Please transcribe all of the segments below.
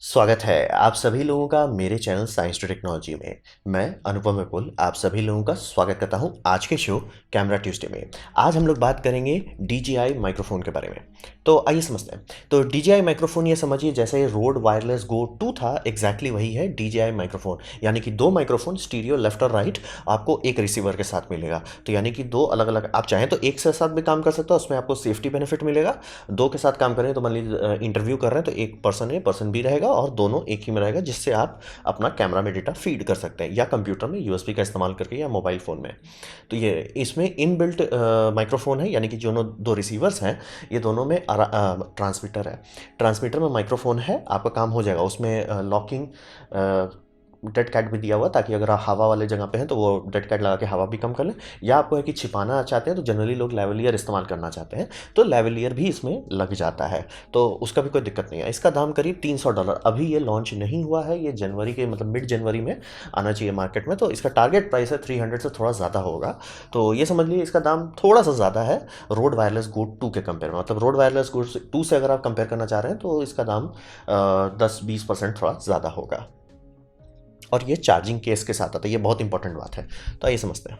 स्वागत है आप सभी लोगों का मेरे चैनल साइंस टू टेक्नोलॉजी में। मैं अनुपम विपुल आप सभी लोगों का स्वागत करता हूं आज के शो कैमरा ट्यूसडे में। आज हम लोग बात करेंगे DJI माइक्रोफोन के बारे में। तो आइए समझते हैं। तो DJI माइक्रोफोन ये समझिए जैसे रोड वायरलेस गो 2 था, एग्जैक्टली वही है DJI माइक्रोफोन। यानी कि दो माइक्रोफोन स्टीरियो लेफ्ट और राइट आपको एक रिसीवर के साथ मिलेगा। तो यानी कि दो अलग अलग, आप चाहें तो एक से साथ भी काम कर सकते हो, उसमें आपको सेफ्टी बेनिफिट मिलेगा। दो के साथ काम करें तो मान लीजिए इंटरव्यू कर रहे हैं तो एक पर्सन ए पर्सन बी रहेगा और दोनों एक ही में रहेगा, जिससे आप अपना कैमरा में डेटा फीड कर सकते हैं या कंप्यूटर में USB का इस्तेमाल करके या मोबाइल फ़ोन में। तो ये इसमें इनबिल्ट माइक्रोफोन है, यानी कि जो दो रिसीवर्स हैं ये दोनों में ट्रांसमीटर है। ट्रांसमीटर में माइक्रोफोन है, आपका काम हो जाएगा उसमें लॉकिंग डेड कैट भी दिया हुआ, ताकि अगर आप हवा वाले जगह पे हैं तो वो डेड कैट लगा के हवा भी कम कर लें। या आपको है कि छिपाना चाहते हैं तो जनरली लोग लेवलियर इस्तेमाल करना चाहते हैं तो लेवलियर भी इसमें लग जाता है, तो उसका भी कोई दिक्कत नहीं है। इसका दाम करीब $300। अभी ये लॉन्च नहीं हुआ है, ये जनवरी के मतलब मिड जनवरी में आना चाहिए मार्केट में। तो इसका टारगेट प्राइस है 300 से थोड़ा ज़्यादा होगा। तो ये समझ लीजिए इसका दाम थोड़ा सा ज़्यादा है रोड वायरलेस गो 2 के कंपेयर में। मतलब रोड वायरलेस गो 2 से अगर आप कंपेयर करना चाह रहे हैं तो इसका दाम 10-20% थोड़ा ज़्यादा होगा। और ये चार्जिंग केस के साथ आता है, ये बहुत इंपॉर्टेंट बात है। तो आइए समझते हैं।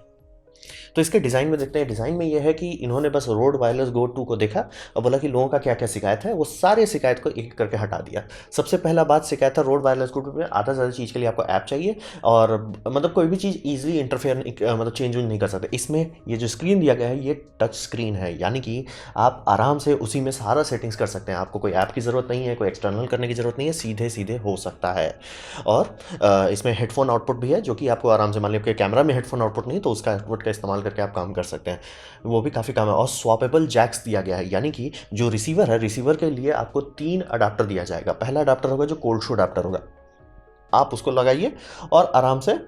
तो इसके डिज़ाइन में देखते हैं। डिज़ाइन में ये है कि इन्होंने बस रोड वायरलेस गो 2 को देखा और बोला कि लोगों का क्या क्या शिकायत है, वो सारे शिकायत को एक करके हटा दिया। सबसे पहला बात शिकायत था रोड वायरलेस गो 2 में आधा से ज़्यादा चीज़ के लिए आपको ऐप चाहिए और मतलब कोई भी चीज़ ईजिली इंटरफेयर मतलब चेंज नहीं कर सकते। इसमें ये जो स्क्रीन दिया गया है ये टच स्क्रीन है, यानी कि आप आराम से उसी में सारा सेटिंग्स कर सकते हैं। आपको कोई ऐप की ज़रूरत नहीं है, कोई एक्सटर्नल करने की ज़रूरत नहीं है, सीधे सीधे हो सकता है। और इसमें हेडफोन आउटपुट भी है, जो कि आपको आराम से, मान लीजिए कैमरा में हेडफोन आउटपुट नहीं तो उसका आउटपुट का इस्तेमाल करके आप काम कर सकते हैं, वो भी काफ़ी काम है। और स्वैपेबल जैक्स दिया गया है, यानी कि जो रिसीवर है, रिसीवर के लिए आपको 3 अडाप्टर दिया जाएगा। पहला अडाप्टर होगा जो कोल्ड शू अडाप्टर होगा, आप उसको लगाइए और आराम से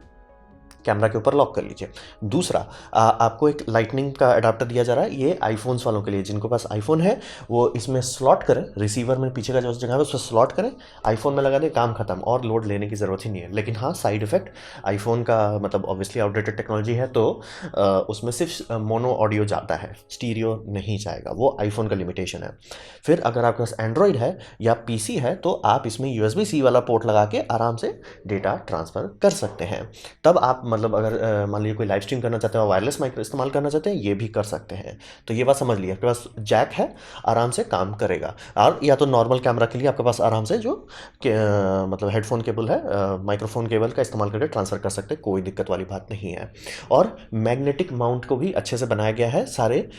कैमरा के ऊपर लॉक कर लीजिए। दूसरा आपको एक लाइटनिंग का अडाप्टर दिया जा रहा है, ये आईफोन्स वालों के लिए। जिनको पास आईफोन है वो इसमें स्लॉट करें, रिसीवर में पीछे का जो जगह है उस पर स्लॉट करें, आईफोन में लगा दें, काम खत्म, और लोड लेने की ज़रूरत ही नहीं है। लेकिन हाँ, साइड इफेक्ट आईफोन का मतलब ऑब्वियसली आउटडेटेड टेक्नोलॉजी है तो उसमें सिर्फ मोनो ऑडियो जाता है, स्टीरियो नहीं जाएगा, वो आईफोन का लिमिटेशन है। फिर अगर आपके पास एंड्रॉयड है या PC है तो आप इसमें USB-C वाला पोर्ट लगा के आराम से डेटा ट्रांसफ़र कर सकते हैं। तब आप मतलब अगर मान लीजिए कोई लाइव स्ट्रीम करना चाहते हैं और वायरलेस माइक इस्तेमाल करना चाहते हैं, ये भी कर सकते हैं। तो ये बात समझ लिया, आपके पास जैक है, आराम से काम करेगा। और या तो नॉर्मल कैमरा के लिए आपके पास आराम से जो मतलब हेडफोन केबल है, माइक्रोफोन केबल का इस्तेमाल करके ट्रांसफ़र कर सकते हैं, कोई दिक्कत वाली बात नहीं है। और मैग्नेटिक माउंट को भी अच्छे से बनाया गया है। सारे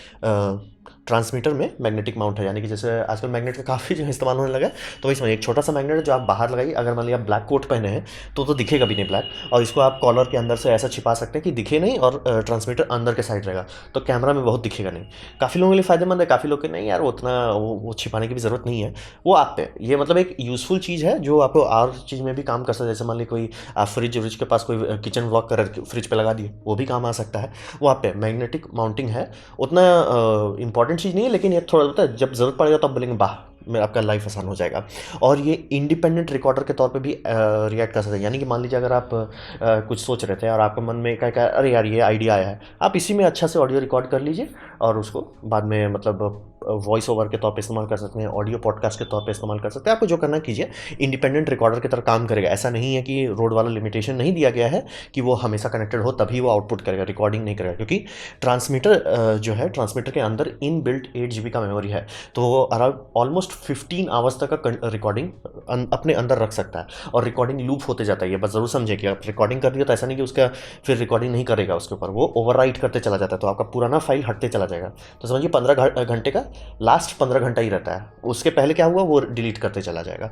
ट्रांसमीटर में मैग्नेटिक माउंट है, यानी कि जैसे आजकल मैग्नेट का काफ़ी जो इस्तेमाल होने लगा है, तो वही समझिए एक छोटा सा मैग्नेट है जो आप बाहर लगाइए। अगर मान लिया आप ब्लैक कोट पहने हैं तो दिखेगा भी नहीं ब्लैक, और इसको आप कॉलर के अंदर से ऐसा छिपा सकते हैं कि दिखे नहीं, और ट्रांसमीटर अंदर के साइड रहेगा तो कैमरा में बहुत दिखेगा नहीं। काफ़ी लोगों के लिए फ़ायदेमंद है, काफ़ी लोग के नहीं, यार उतना वो छिपाने की भी ज़रूरत नहीं है। वो आप पे, ये मतलब एक यूज़फुल चीज़ है जो आपको और चीज़ में भी काम कर सकता है। जैसे मान लीजिए कोई आप फ्रिज व्रिज के पास कोई किचन व्लॉग कर फ्रिज पे लगा दिए, वो भी काम आ सकता है। वो आप पे मैग्नेटिक माउंटिंग है, उतना इंपॉर्टेंट चीज़ नहीं है, लेकिन ये थोड़ा होता है जब ज़रूरत पड़ेगा तो आप बोलेंगे वाह में आपका लाइफ आसान हो जाएगा। और ये इंडिपेंडेंट रिकॉर्डर के तौर पे भी रिएक्ट कर सकते हैं। यानी कि मान लीजिए अगर आप कुछ सोच रहे थे और आपके मन में क्या अरे यार ये आइडिया आया है, आप इसी में अच्छा से ऑडियो रिकॉर्ड कर लीजिए और उसको बाद में मतलब वॉइस ओवर के तौर पे इस्तेमाल कर सकते हैं, ऑडियो पॉडकास्ट के तौर पे इस्तेमाल कर सकते हैं। आपको जो करना कीजिए, इंडिपेंडेंट रिकॉर्डर की तरह काम करेगा। ऐसा नहीं है कि रोड वाला लिमिटेशन नहीं दिया गया है कि वो हमेशा कनेक्टेड हो तभी वो आउटपुट करेगा, रिकॉर्डिंग नहीं करेगा, क्योंकि ट्रांसमीटर जो है, ट्रांसमीटर के अंदर इन बिल्ट 8 GB का मेमोरी है, तो वो अराउंड ऑलमोस्ट 15 आवर्स तक का रिकॉर्डिंग अपने अंदर रख सकता है। और रिकॉर्डिंग लूप होते जाता है, ये बस ज़रूर समझे कि आप रिकॉर्डिंग कर दिया तो ऐसा नहीं कि उसका फिर रिकॉर्डिंग नहीं करेगा, उसके ऊपर वो ओवरराइट करते चला जाता है, तो आपका पुराना फाइल हटते चला जाएगा। तो समझिए 15 घंटे का लास्ट 15 घंटा ही रहता है, उसके पहले क्या हुआ वो डिलीट करते चला जाएगा।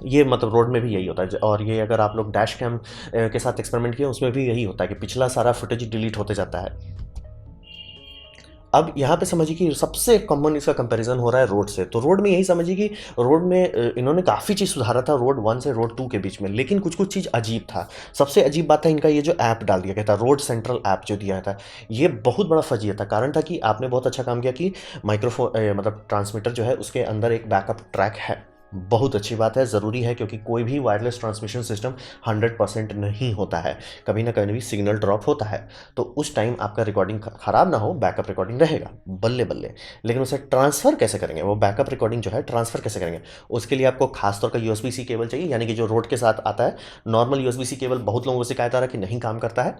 ये मतलब रोड में भी यही होता है। और ये अगर आप लोग डैश कैम के साथ एक्सपेरिमेंट किए उसमें भी यही होता है कि पिछला सारा फुटेज डिलीट होते जाता है। अब यहाँ पे समझिए कि सबसे कॉमन इसका कंपैरिजन हो रहा है रोड से। तो रोड में यही समझिए कि रोड में इन्होंने काफ़ी चीज़ सुधारा था रोड 1 से रोड 2 के बीच में, लेकिन कुछ कुछ चीज़ अजीब था। सबसे अजीब बात था इनका ये जो ऐप डाल दिया गया था, रोड सेंट्रल ऐप जो दिया था, ये बहुत बड़ा फजीयत था। कारण था कि आपने बहुत अच्छा काम किया कि माइक्रोफोन मतलब ट्रांसमीटर जो है उसके अंदर एक बैकअप ट्रैक है, बहुत अच्छी बात है, ज़रूरी है, क्योंकि कोई भी वायरलेस ट्रांसमिशन सिस्टम 100% नहीं होता है, कभी ना कभी सिग्नल ड्रॉप होता है। तो उस टाइम आपका रिकॉर्डिंग ख़राब ना हो, बैकअप रिकॉर्डिंग रहेगा, बल्ले-बल्ले। लेकिन उसे ट्रांसफ़र कैसे करेंगे, वो बैकअप रिकॉर्डिंग जो है ट्रांसफ़र कैसे करेंगे? उसके लिए आपको खास तौर का यूएसबी-सी केबल चाहिए, यानी कि जो रोड के साथ आता है। नॉर्मल यूएसबी-सी केबल बहुत लोगों को शिकायत आ रहा है कि नहीं काम करता है।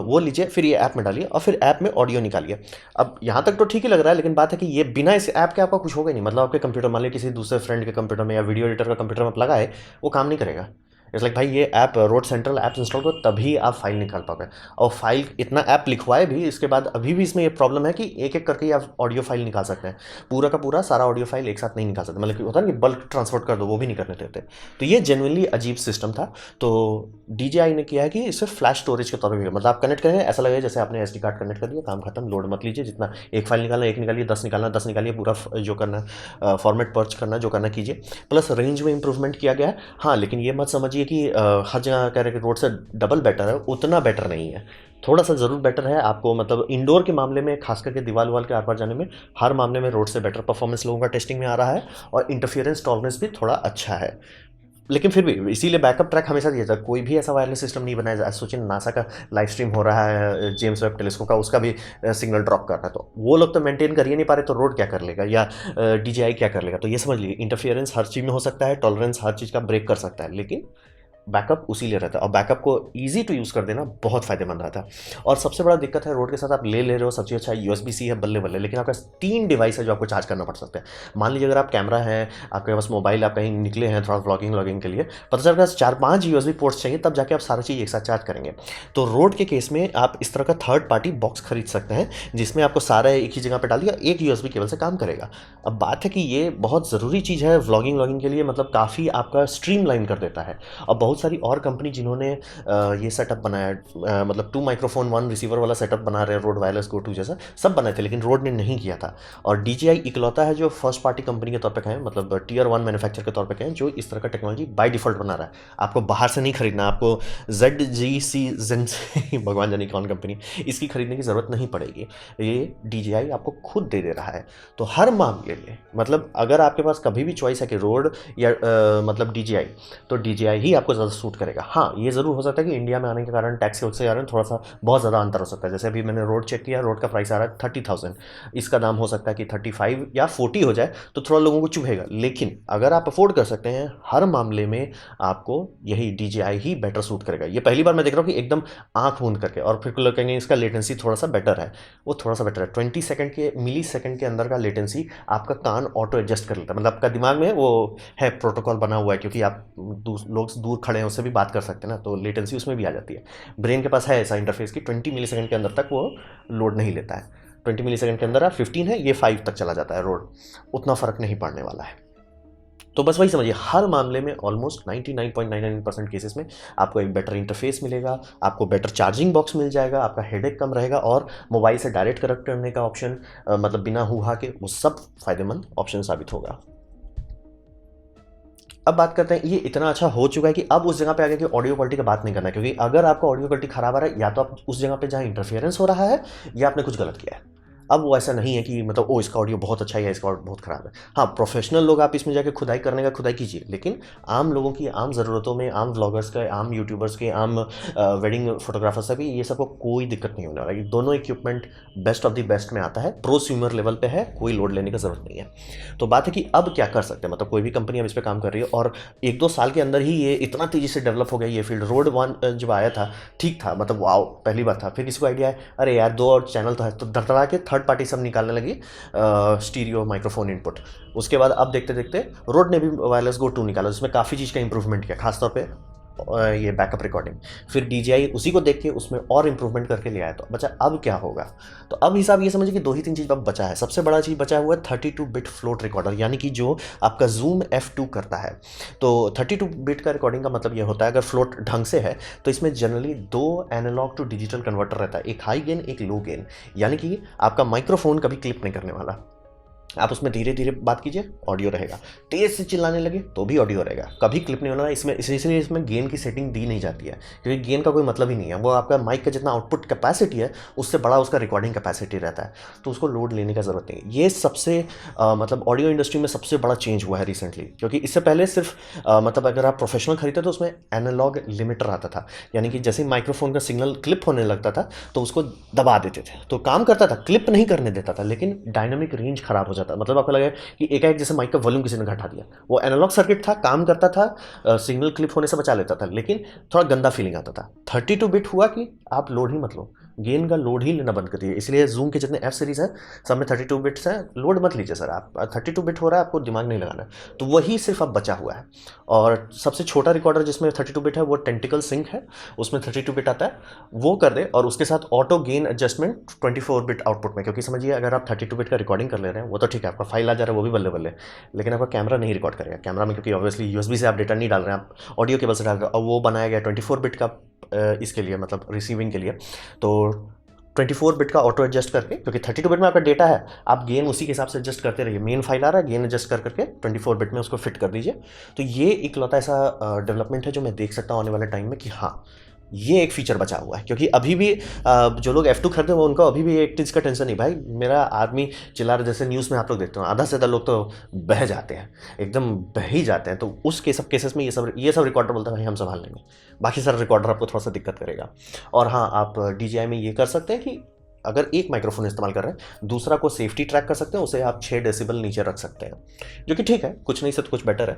वो लीजिए, फिर ये ऐप में डालिए और फिर ऐप में ऑडियो निकालिए। अब यहाँ तक तो ठीक ही लग रहा है, लेकिन बात है कि ये बिना इस ऐप के आपका कुछ होगा ही नहीं। मतलब आपके कंप्यूटर, मान लीजिए किसी दूसरे फ्रेंड के कंप्यूटर में या वीडियो एडिटर का कंप्यूटर में आप लगाए, वो काम नहीं करेगा। इट्स लाइक भाई, ये app road central apps install करो, तभी आप फाइल निकाल पाओगे। और फाइल इतना ऐप लिखवाए भी, इसके बाद अभी भी इसमें ये प्रॉब्लम है कि एक एक करके ही आप ऑडियो फाइल निकाल सकते हैं। पूरा का पूरा सारा ऑडियो फाइल एक साथ नहीं निकाल सकते, मतलब कि होता है ना कि बल्क ट्रांसफर कर दो, वो भी नहीं करने देते। तो ये जेनुइनली अजीब सिस्टम था। तो DJI ने किया है कि इसे फ्लैश स्टोरेज के तौर पर, मतलब आप कनेक्ट करेंगे, ऐसा लगेगा जैसे आपने SD कार्ड कनेक्ट कर दिया, काम खत्म, लोड मत लीजिए। जितना एक फाइल निकालना एक निकालिए, 10 निकालना 10 निकालिए, पूरा जो करना फॉर्मेट पर्च करना जो करना कीजिए। प्लस रेंज में इंप्रूवमेंट किया गया है। हाँ, लेकिन ये मत समझिए कि हर जगह कह रहे कि रोड से डबल बेटर है, उतना बेटर नहीं है। थोड़ा सा ज़रूर बेटर है आपको, मतलब इंडोर के मामले में, खास करके दीवार वाल के आर पार जाने में, हर मामले में रोड से बेटर परफॉर्मेंस लोगों का टेस्टिंग में आ रहा है। और इंटरफियरेंस टॉलरेंस भी थोड़ा अच्छा है। लेकिन फिर भी इसीलिए बैकअप ट्रैक हमेशा दिया जाता है। कोई भी ऐसा वायरलेस सिस्टम नहीं बनाया जाए। सोचिए, नासा का लाइव स्ट्रीम हो रहा है जेम्स वेब टेलीस्कोप का, उसका भी सिग्नल ड्रॉप कर रहा है, तो वो लोग तो मेंटेन कर ही नहीं पा रहे, तो रोड क्या कर लेगा, या DJI क्या कर लेगा? तो ये समझ लीजिए, इंटरफियरेंस हर चीज़ में हो सकता है, टॉलरेंस हर चीज़ का ब्रेक कर सकता है, लेकिन बैकअप उसी लिए रहता है। और बैकअप को ईजी टू यूज़ कर देना बहुत फ़ायदेमंद रहता है। और सबसे बड़ा दिक्कत है, रोड के साथ आप ले रहे हो, सबसे अच्छा USB-C है, बल्ले बल्ले, लेकिन आपके पास 3 डिवाइस है जो आपको चार्ज करना पड़ सकता है। मान लीजिए अगर आप कैमरा है, आपके पास मोबाइल, आप कहीं निकले हैं थोड़ा व्लॉगिंग के लिए, पता चल रहा है 4-5 USB पोर्ट्स चाहिए, तब जाके आप सारा चीज़ एक साथ चार्ज करेंगे। तो रोड के केस में आप इस तरह का थर्ड पार्टी बॉक्स खरीद सकते हैं, जिसमें आपको सारा एक ही जगह पर डाल दिया, एक USB केबल से काम करेगा। अब बात है कि ये बहुत ज़रूरी चीज़ है व्लॉगिंग के लिए, मतलब काफ़ी आपका स्ट्रीमलाइन कर देता है। और बहुत सारी और कंपनी जिन्होंने ये सेटअप बनाया, मतलब 2 माइक्रोफोन 1 रिसीवर वाला सेटअप बना रहे हैं, रोड वायरलेस गो टू जैसा, सब बनाए थे, लेकिन रोड ने नहीं किया था। और DJI इकलौता है जो फर्स्ट पार्टी कंपनी के तौर पे कहें, मतलब टियर 1 मैन्युफैक्चर के तौर पे कहें, जो इस तरह का टेक्नोलॉजी बाय डिफॉल्ट बना रहा है। आपको बाहर से नहीं खरीदना, आपको ZGC भगवान जाने कौन कंपनी, इसकी खरीदने की ज़रूरत नहीं पड़ेगी। ये DJI आपको खुद दे रहा है। तो हर मामले में, मतलब अगर आपके पास कभी भी चॉइस है कि रोड या मतलब DJI, तो DJI ही आपको ज़्यादा सूट करेगा। हाँ, ये ज़रूर हो सकता है कि इंडिया में आने के कारण, टैक्स के उससे कारण थोड़ा सा बहुत ज़्यादा अंतर हो सकता है। जैसे अभी मैंने रोड चेक किया, रोड का प्राइस आ रहा है 30,000, इसका दाम हो सकता है कि 35 या 40 हो जाए, तो थोड़ा लोगों को चुभेगा। लेकिन अगर आप अफोर्ड कर सकते हैं, हर मामले में आपको यही DJI ही बेटर सूट करेगा। ये पहली बार मैं देख रहा हूँ कि एकदम आँख मूंद करके, और फिर लोग कहेंगे इसका लेटेंसी थोड़ा सा बेटर है। वो थोड़ा सा बेटर है, 20 सेकंड के, मिली सेकंड के अंदर का लेटेंसी आपका कान ऑटो एडजस्ट कर लेता है। मतलब आपका दिमाग में वो है, प्रोटोकॉल बना हुआ है, क्योंकि आप लोग दूर खड़े हैं, उससे भी बात कर सकते हैं ना, तो लेटेंसी उसमें भी आ जाती है। ब्रेन के पास है ऐसा इंटरफेस कि 20 मिली सेकंड के अंदर तक वो लोड नहीं लेता है। 20 मिली सेकंड के अंदर 15 है, ये 5 तक चला जाता है रोड, उतना फ़र्क नहीं पड़ने वाला है। तो बस वही समझिए, हर मामले में ऑलमोस्ट 99.99% केसेस में आपको एक बेटर इंटरफेस मिलेगा, आपको बेटर चार्जिंग बॉक्स मिल जाएगा, आपका हेडेक कम रहेगा, और मोबाइल से डायरेक्ट कनेक्ट करने का ऑप्शन, मतलब बिना हुआ के, वो सब फायदेमंद ऑप्शन साबित होगा। अब बात करते हैं, ये इतना अच्छा हो चुका है कि अब उस जगह पे आगे कि ऑडियो क्वालिटी की बात नहीं करना है, क्योंकि अगर आपका ऑडियो क्वालिटी खराब आ रहा है, या तो आप उस जगह पे जहाँ इंटरफेरेंस हो रहा है, या आपने कुछ गलत किया है। अब वो ऐसा नहीं है कि मतलब ओ इसका ऑडियो बहुत अच्छा है या इसका ऑडियो बहुत खराब है। हाँ, प्रोफेशनल लोग आप इसमें जाके खुदाई करने का खुदाई कीजिए, लेकिन आम लोगों की आम ज़रूरतों में, आम व्लॉगर्स के, आम यूट्यूबर्स के, आम वेडिंग फोटोग्राफर्स से भी ये सबको कोई दिक्कत नहीं होने वाला। ये दोनों equipment best of the best में आता है, प्रोस्यूमर लेवल पे है, कोई लोड लेने की ज़रूरत नहीं है। तो बात है कि अब क्या कर सकते हैं, मतलब कोई भी कंपनी अब इस पर काम कर रही है, और 1-2 साल के अंदर ही ये इतना तेज़ी से डेवलप हो गया। ये फील्ड रोड 1 जब आया था, ठीक था, मतलब वाओ, पहली बार था। फिर किसी को आइडिया है, अरे यार 2 और चैनल तो है, तो धड़धड़ा के थर्ड पार्टी सब निकालने लगी स्टीरियो माइक्रोफोन इनपुट। उसके बाद अब देखते देखते रोड ने भी वायरलेस गो 2 निकाला, जिसमें काफ़ी चीज़ का इंप्रूवमेंट किया, खासतौर पे ये बैकअप रिकॉर्डिंग। फिर DJI उसी को देख के उसमें और इंप्रूवमेंट करके ले आया। तो बचा अब क्या होगा, तो अब हिसाब ये समझिए कि 2 ही 3 चीज़ अब बचा है। सबसे बड़ा चीज़ बचा हुआ है 32 बिट फ्लोट रिकॉर्डर, यानी कि जो आपका जूम F2 करता है। तो 32 बिट का रिकॉर्डिंग का मतलब ये होता है, अगर फ्लोट ढंग से है तो इसमें generally 2 analogue to digital converter रहता है, एक हाई गेन एक लो गेन, यानी कि आपका माइक्रोफोन कभी क्लिप नहीं करने वाला। आप उसमें धीरे धीरे बात कीजिए, ऑडियो रहेगा। तेज से चिल्लाने लगे तो भी ऑडियो रहेगा, कभी क्लिप नहीं होना। इसमें इसलिए इसमें गेन की सेटिंग दी नहीं जाती है, क्योंकि गेन का कोई मतलब ही नहीं है। वो आपका माइक का जितना आउटपुट कैपेसिटी है उससे बड़ा उसका रिकॉर्डिंग कैपेसिटी रहता है, तो उसको लोड लेने का ज़रूरत नहीं है। ये सबसे मतलब ऑडियो इंडस्ट्री में सबसे बड़ा चेंज हुआ है रिसेंटली, क्योंकि इससे पहले सिर्फ मतलब अगर आप प्रोफेशनल खरीदते तो उसमें एनालॉग लिमिटर आता था, यानी कि जैसे माइक्रोफोन का सिग्नल क्लिप होने लगता था तो उसको दबा देते थे, तो काम करता था, क्लिप नहीं करने देता था, लेकिन डायनामिक रेंज खराब हो जाता। मतलब आपको लगे कि एकाएक जैसे माइक का वॉल्यूम किसी ने घटा दिया, वो एनालॉग सर्किट था, काम करता था, सिग्नल क्लिप होने से बचा लेता था, लेकिन थोड़ा गंदा फीलिंग आता था। 32 बिट हुआ कि आप लोड ही मत लो, गेन का लोड ही लेना बंद कर दिए। इसलिए जूम के जितने एफ सीरीज़ हैं सब में 32 बिट्स हैं, लोड मत लीजिए सर। आप 32 बिट हो रहा है, आपको दिमाग नहीं लगाना, तो वही सिर्फ अब बचा हुआ है। और सबसे छोटा रिकॉर्डर जिसमें 32 बिट है वो टेंटिकल सिंक है, उसमें 32 बिट आता है, वो कर दे। और उसके साथ auto gain adjustment 24 bit output में, क्योंकि समझिए अगर आप 32 बिट का रिकॉर्डिंग कर ले रहे हैं वो तो ठीक है, आपका फाइल आ जा रहा है वो भी बल्ले बल्ले, लेकिन आपका कैमरा नहीं रिकॉर्ड करेगा। कैमरा में क्योंकि ऑब्वियसली यूएसबी से आप डेटा नहीं डाल रहे हैं, आप ऑडियो केबल से डाल रहे हैं, और वो बनाया गया 24 बिट का इसके लिए, मतलब रिसीविंग के लिए। तो 24 बिट का ऑटो एडजस्ट करके, क्योंकि 32 बिट में आपका डेटा है, आप गेन उसी के हिसाब से एडजस्ट करते रहिए। मेन फाइल आ रहा है, गेन एडजस्ट कर करके 24 बिट में उसको फिट कर दीजिए। तो ये एक लौता ऐसा डेवलपमेंट है जो मैं देख सकता हूँ आने वाले टाइम में कि हाँ, ये एक फीचर बचा हुआ है। क्योंकि अभी भी जो लोग F2 खरीदते हैं वो उनको अभी भी एक चीज़ का टेंशन नहीं, भाई मेरा आदमी चिल्ला रहा, जैसे न्यूज़ में आप लोग देखते हो आधा से ज़्यादा लोग तो बह जाते हैं, एकदम बह ही जाते हैं। तो उस सब केसेस में ये सब रिकॉर्डर बोलता है भाई हम संभाल लेंगे, बाकी सारा रिकॉर्डर आपको थोड़ा सा दिक्कत करेगा। और हाँ, आप DJI में ये कर सकते हैं कि अगर एक माइक्रोफोन इस्तेमाल कर रहे हैं, दूसरा को सेफ्टी ट्रैक कर सकते हैं, उसे आप 6 डेसिबल नीचे रख सकते हैं, जो कि ठीक है, कुछ नहीं से तो कुछ बेटर है।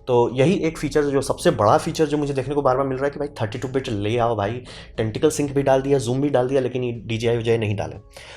तो यही एक फीचर जो सबसे बड़ा फीचर जो मुझे देखने को बार बार मिल रहा है कि भाई 32 बिट ले आओ भाई, टेंटिकल सिंक भी डाल दिया, जूम भी डाल दिया, लेकिन ये DJI नहीं डाले।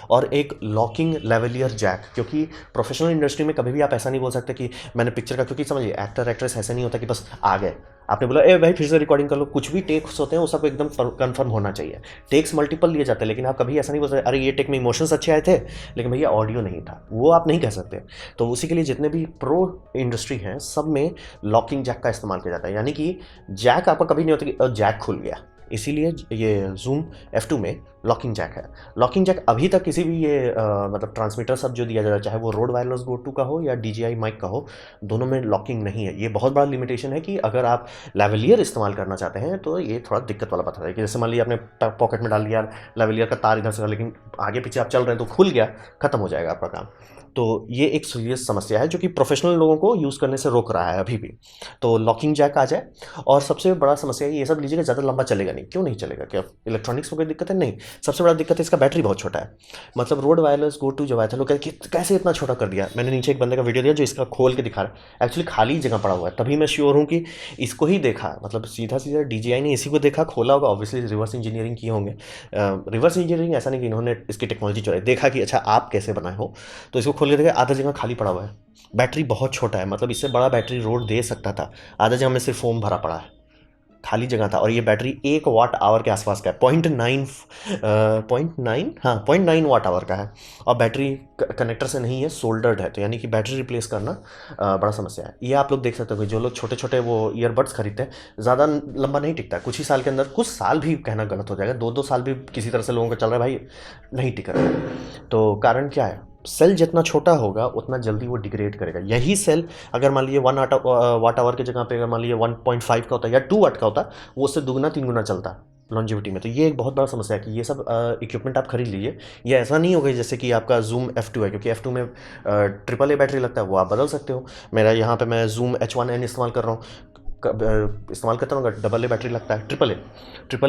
और एक लॉकिंग लेवलियर जैक, क्योंकि प्रोफेशनल इंडस्ट्री में कभी भी आप ऐसा नहीं बोल सकते कि मैंने पिक्चर का, क्योंकि समझिए एक्टर एक्ट्रेस ऐसा नहीं होता कि बस आ गए, आपने बोला ए भाई फिर से रिकॉर्डिंग कर लो, कुछ भी टेक्स होते हैं वो सब एकदम कंफर्म होना चाहिए। टेक्स मल्टीपल लिए जाते हैं, लेकिन आप कभी ऐसा नहीं बोल सकते अरे ये टेक में इमोशंस अच्छे आए थे लेकिन भैया ऑडियो नहीं था, वो आप नहीं कह सकते। तो उसी के लिए जितने भी प्रो इंडस्ट्री हैं सब में लॉकिंग जैक का इस्तेमाल किया जाता है, यानी कि जैक आपका कभी नहीं होता कि जैक खुल गया, इसीलिए ये जूम F2 में लॉकिंग जैक है। लॉकिंग जैक अभी तक किसी भी ये मतलब ट्रांसमीटर सब जो दिया जाता है, चाहे वो रोड वायरलेस गो टू का हो या DJI माइक का हो, दोनों में लॉकिंग नहीं है। ये बहुत बड़ा लिमिटेशन है कि अगर आप लेवलियर इस्तेमाल करना चाहते हैं तो ये थोड़ा दिक्कत वाला बात है कि जैसे मान लीजिए आपने पॉकेट में डाल दिया लेवलियर का तार इधर से, लेकिन आगे पीछे आप चल रहे हैं तो खुल गया, खत्म हो जाएगा आपका काम। तो ये एक सीरियस समस्या है जो कि प्रोफेशनल लोगों को यूज़ करने से रोक रहा है अभी भी। तो लॉकिंग जैक आ जाए। और सबसे बड़ा समस्या है ये सब लीजिएगा, ज़्यादा लंबा चलेगा नहीं। क्यों नहीं चलेगा? क्या इलेक्ट्रॉनिक्स में कोई दिक्कत है? नहीं। सबसे बड़ा दिक्कत है इसका बैटरी बहुत छोटा है। मतलब रोड वायरलेस गो टू जब आया था लोग कहे कि कैसे इतना छोटा कर दिया। मैंने नीचे एक बंदे का वीडियो दिया जो इसका खोल के दिखा रहा है, एक्चुअली खाली जगह पड़ा हुआ है, तभी मैं श्योर हूँ कि इसको ही देखा, मतलब सीधा सीधा DJI ने इसी को देखा, खोला होगा, ऑब्वियसली रिवर्स इंजीनियरिंग किए होंगे। रिवर्स इंजीनियरिंग ऐसा नहीं कि इन्होंने इसकी टेक्नोलॉजी चलाई, देखा कि अच्छा आप कैसे बनाए हो, तो इसको खोल के देखा, आधा जगह खाली पड़ा हुआ है, बैटरी बहुत छोटा है, मतलब इससे बड़ा बैटरी रोड दे सकता था, आधा जगह में सिर्फ फोम भरा पड़ा है, खाली जगह था। और ये बैटरी 1 वाट आवर के आसपास का है, 0.9 वाट आवर का है, और बैटरी कनेक्टर से नहीं है, सोल्डर्ड है, तो यानी कि बैटरी रिप्लेस करना बड़ा समस्या है। ये आप लोग देख सकते हो कि जो लोग छोटे छोटे वो ईयरबड्स खरीदते हैं, ज़्यादा लंबा नहीं टिकता है, कुछ ही साल के अंदर, कुछ साल भी कहना गलत हो जाएगा, 2-2 साल भी किसी तरह से लोगों का चल रहा है भाई, नहीं टिक रहा है। तो कारण क्या है? सेल जितना छोटा होगा उतना जल्दी वो डिग्रेड करेगा। यही सेल अगर मान लीजिए 1 वाट आवर की जगह पे अगर मान लीजिए 1.5 का होता है या 2 वाट का होता, वो उससे 2-3 गुना चलता लॉन्जिविटी में। तो ये एक बहुत बड़ा समस्या है कि ये सब इक्विपमेंट आप खरीद लीजिए। ये ऐसा नहीं होगा जैसे कि आपका जूम F2 है, क्योंकि F2 में AAA बैटरी लगता है, वो आप बदल सकते हो। मेरा यहाँ पे मैं जूम H1N इस्तेमाल कर रहा हूँ, इस्तेमाल करता हूँ, AA बैटरी लगता है, ट्रिपल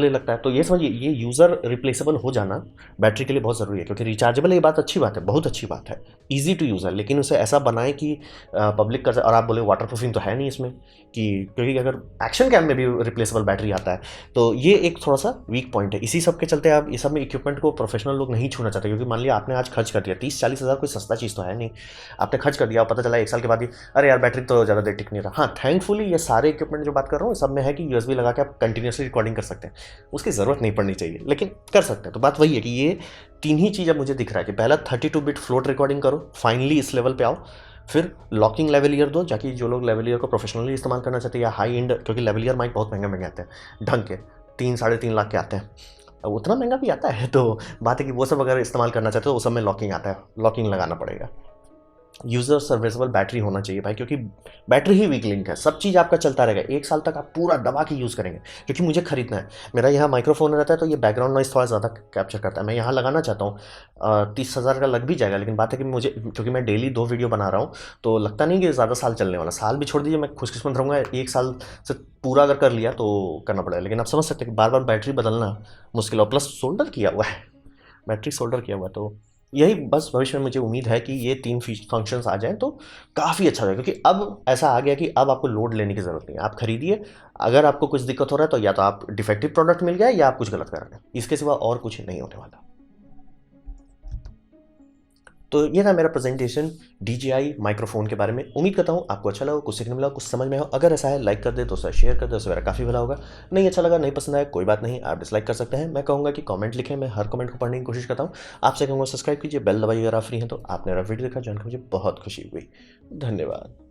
ए लगता है। तो ये समझिए, ये यूज़र रिप्लेसेबल हो जाना बैटरी के लिए बहुत ज़रूरी है, क्योंकि रिचार्जेबल ये बात अच्छी बात है, बहुत अच्छी बात है, ईजी टू यूज़ है, लेकिन उसे ऐसा बनाए कि पब्लिक कर। और आप बोले वाटर प्रूफिंग तो है नहीं इसमें, कि क्योंकि अगर एक्शन कैम में भी रिप्लेसेबल बैटरी आता है, तो ये एक थोड़ा सा वीक पॉइंट है। इसी सब के चलते आप इस सब में इक्विपमेंट को प्रोफेशनल लोग नहीं छूना चाहते, क्योंकि मान लिया आपने आज खर्च कर दिया 30-40 हज़ार, कोई सस्ता चीज़ तो है नहीं, आपने खर्च कर दिया, पता चला 1 साल के बाद ही अरे यार बैटरी तो ज़्यादा देर टिक नहीं रहा। हाँ, थैंकफुली ये सारे इक्विपमेंट जो बात कर रहा हूँ सब में है कि USB लगा के आप कंटिन्यूसली रिकॉर्डिंग कर सकते हैं, उसकी ज़रूरत नहीं पड़नी चाहिए, लेकिन कर सकते हैं। तो बात वही है कि ये 3 ही चीज़ अब मुझे दिख रहा है कि पहला 32 बिट फ्लोट रिकॉर्डिंग करो, फाइनली इस लेवल पे आओ, फिर लॉकिंग लेवलियर दो, जाकि जो लोग लेवलियर को प्रोफेशनली इस्तेमाल करना चाहते हैं या हाई एंड, क्योंकि लेवलियर माइक बहुत महंगे महंगे आते हैं, ढंग के 3-3.5 लाख के आते हैं, उतना महंगा भी आता है। तो बात है कि वो सब अगर इस्तेमाल करना चाहते हो तो उस सब में लॉकिंग आता है, लॉकिंग लगाना पड़ेगा। यूज़र सर्विसेबल बैटरी होना चाहिए भाई, क्योंकि बैटरी ही वीक लिंक है। सब चीज़ आपका चलता रहेगा, 1 साल तक आप पूरा दबा के यूज़ करेंगे। क्योंकि मुझे खरीदना है, मेरा यहाँ माइक्रोफोन रहता है तो ये बैकग्राउंड नॉइज़ थोड़ा ज़्यादा कैप्चर करता है। मैं यहाँ लगाना चाहता हूँ, 30,000 का लग भी जाएगा, लेकिन बात है कि मुझे, क्योंकि मैं डेली 2 वीडियो बना रहा हूँ, तो लगता नहीं कि ज़्यादा साल चलने वाला। साल भी छोड़ दीजिए, मैं खुशकिस्मत रहूँगा 1 साल से पूरा अगर कर लिया तो करना पड़ेगा। लेकिन आप समझ सकते हैं कि बार-बार बैटरी बदलना मुश्किल है, प्लस सोल्डर किया हुआ है, बैटरी सोल्डर किया हुआ है। तो यही बस भविष्य में मुझे उम्मीद है कि ये 3 फंक्शंस आ जाएँ तो काफ़ी अच्छा रहेगा, क्योंकि अब ऐसा आ गया कि अब आपको लोड लेने की ज़रूरत नहीं है। आप खरीदिए, अगर आपको कुछ दिक्कत हो रहा है तो या तो आप डिफेक्टिव प्रोडक्ट मिल गया या आप कुछ गलत कर रहे हैं। इसके सिवा और कुछ नहीं होने वाला। तो ये था मेरा प्रेजेंटेशन DJI माइक्रोफोन के बारे में। उम्मीद करता हूँ आपको अच्छा लगा, कुछ सीखने मिला, कुछ समझ में हो। अगर ऐसा है लाइक कर दे, दोस्तों शेयर कर दे, उससे मेरा काफ़ी भला होगा। नहीं अच्छा लगा, नहीं पसंद आया, कोई बात नहीं, आप डिसलाइक कर सकते हैं। मैं कहूँगा कि कमेंट लिखें, मैं हर कमेंट को पढ़ने की कोशिश करता हूँ। आपसे कहूँगा सब्सक्राइब कीजिए, बेल दबाइए अगर आप फ्री हैं तो। आपने मेरा वीडियो देखा, जानकर मुझे बहुत खुशी हुई। धन्यवाद।